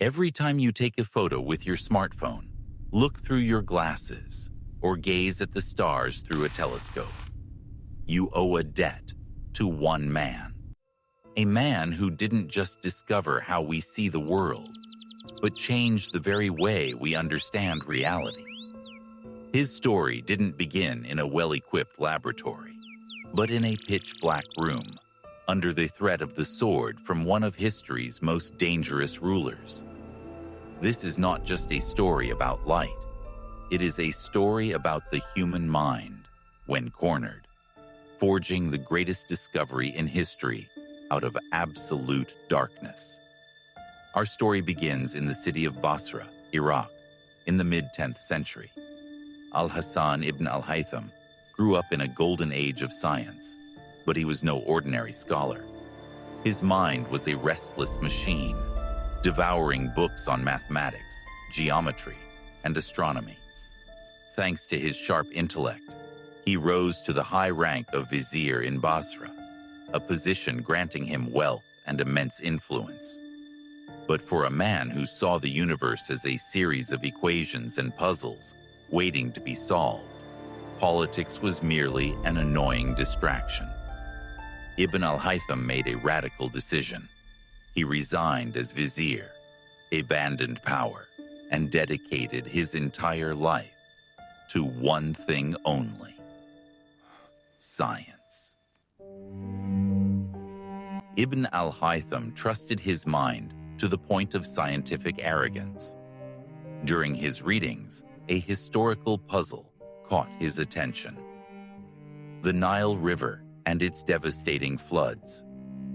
Every time you take a photo with your smartphone, look through your glasses or gaze at the stars through a telescope. You owe a debt to one man. A man who didn't just discover how we see the world, but changed the very way we understand reality. His story didn't begin in a well-equipped laboratory, but in a pitch-black room, under the threat of the sword from one of history's most dangerous rulers. This is not just a story about light. It is a story about the human mind, when cornered, forging the greatest discovery in history out of absolute darkness. Our story begins in the city of Basra, Iraq, in the mid-10th century. Alhazen ibn al-Haytham grew up in a golden age of science, but he was no ordinary scholar. His mind was a restless machine, devouring books on mathematics, geometry, and astronomy. Thanks to his sharp intellect, he rose to the high rank of vizier in Basra, a position granting him wealth and immense influence. But for a man who saw the universe as a series of equations and puzzles waiting to be solved, politics was merely an annoying distraction. Ibn al-Haytham made a radical decision. He resigned as vizier, abandoned power, and dedicated his entire life to one thing only: science. Ibn al-Haytham trusted his mind to the point of scientific arrogance. During his readings, a historical puzzle caught his attention: the Nile River and its devastating floods.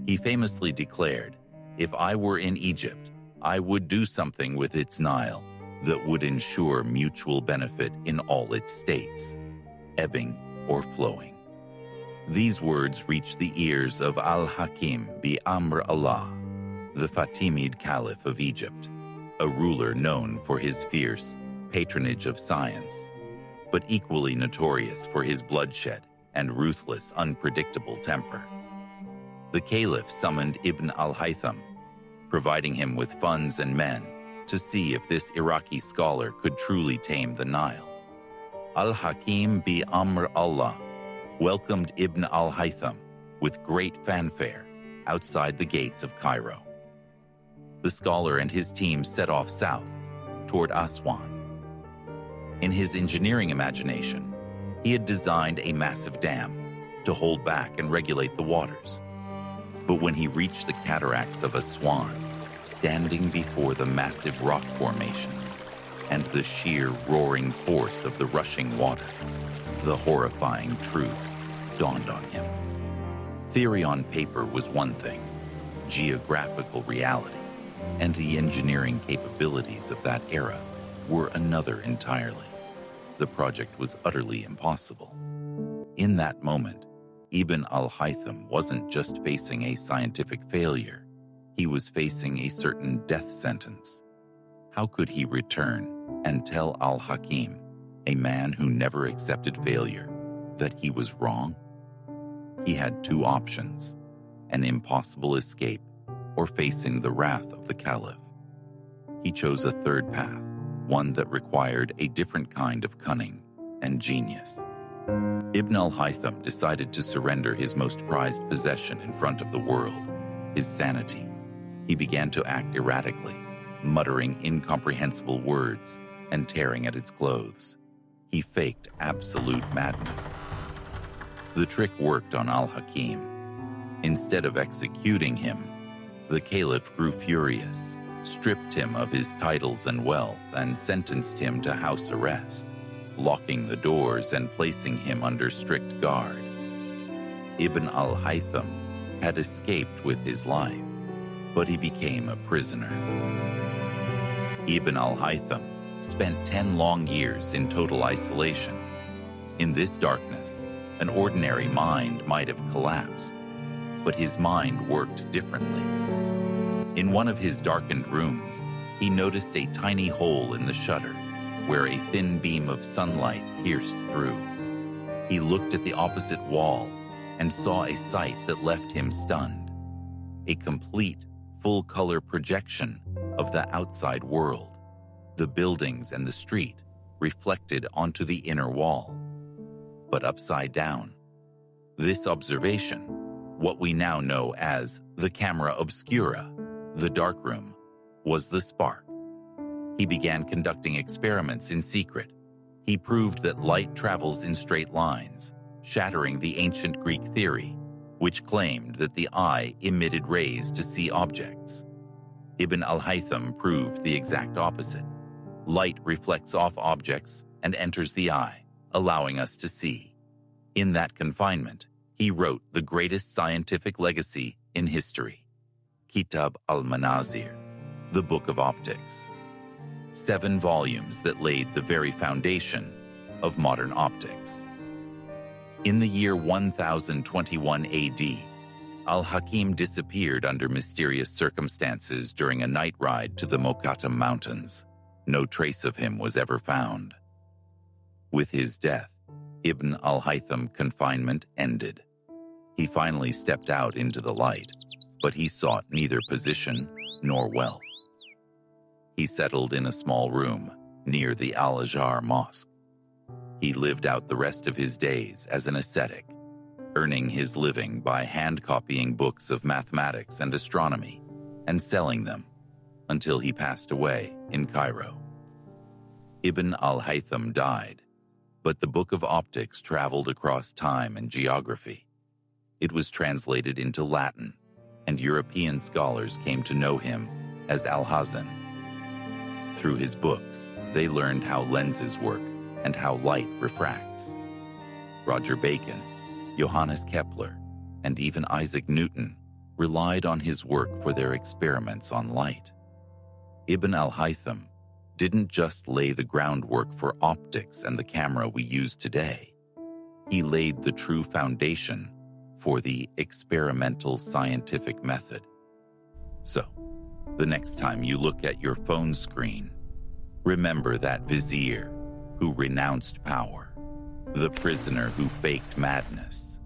He famously declared, "If I were in Egypt, I would do something with its Nile that would ensure mutual benefit in all its states, ebbing or flowing." These words reached the ears of al-Hakim bi Amr Allah, the Fatimid Caliph of Egypt, a ruler known for his fierce patronage of science, but equally notorious for his bloodshed and ruthless, unpredictable temper. The Caliph summoned Ibn al-Haytham, providing him with funds and men to see if this Iraqi scholar could truly tame the Nile. Al-Hakim bi Amr Allah welcomed Ibn al-Haytham with great fanfare outside the gates of Cairo. The scholar and his team set off south toward Aswan. In his engineering imagination, he had designed a massive dam to hold back and regulate the waters. But when he reached the cataracts of Aswan, standing before the massive rock formations and the sheer roaring force of the rushing water, the horrifying truth dawned on him. Theory on paper was one thing, geographical reality and the engineering capabilities of that era were another entirely. The project was utterly impossible. In that moment, Ibn al-Haytham wasn't just facing a scientific failure, he was facing a certain death sentence. How could he return and tell al-Hakim, a man who never accepted failure, that he was wrong? He had two options: an impossible escape or facing the wrath of the Caliph. He chose a third path, one that required a different kind of cunning and genius. Ibn al-Haytham decided to surrender his most prized possession in front of the world, his sanity. He began to act erratically, muttering incomprehensible words and tearing at his clothes. He faked absolute madness. The trick worked on al-Hakim. Instead of executing him, the Caliph grew furious, stripped him of his titles and wealth, and sentenced him to house arrest, locking the doors and placing him under strict guard. Ibn al-Haytham had escaped with his life, but he became a prisoner. Ibn al-Haytham spent 10 long years in total isolation. In this darkness, an ordinary mind might have collapsed, but his mind worked differently. In one of his darkened rooms, he noticed a tiny hole in the shutter where a thin beam of sunlight pierced through. He looked at the opposite wall and saw a sight that left him stunned. A complete, full-color projection of the outside world, the buildings and the street reflected onto the inner wall, but upside down. This observation, what we now know as the camera obscura, the darkroom, was the spark. He began conducting experiments in secret. He proved that light travels in straight lines, shattering the ancient Greek theory, which claimed that the eye emitted rays to see objects. Ibn al-Haytham proved the exact opposite. Light reflects off objects and enters the eye, allowing us to see. In that confinement, he wrote the greatest scientific legacy in history, Kitab al-Manazir, the Book of Optics. 7 volumes that laid the very foundation of modern optics. In the year 1021 AD, al-Hakim disappeared under mysterious circumstances during a night ride to the Mokattam Mountains. No trace of him was ever found. With his death, Ibn al-Haytham confinement ended. He finally stepped out into the light, but he sought neither position nor wealth. He settled in a small room near the Al-Azhar Mosque. He lived out the rest of his days as an ascetic, earning his living by hand-copying books of mathematics and astronomy and selling them until he passed away in Cairo. Ibn al-Haytham died, but the Book of Optics traveled across time and geography. It was translated into Latin, and European scholars came to know him as Alhazen. Through his books, they learned how lenses work and how light refracts. Roger Bacon, Johannes Kepler, and even Isaac Newton relied on his work for their experiments on light. Ibn al-Haytham didn't just lay the groundwork for optics and the camera we use today. He laid the true foundation for the experimental scientific method. So, the next time you look at your phone screen, remember that vizier who renounced power, the prisoner who faked madness,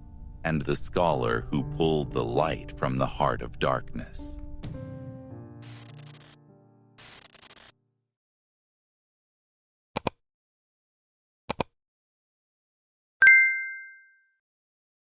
and the scholar who pulled the light from the heart of darkness.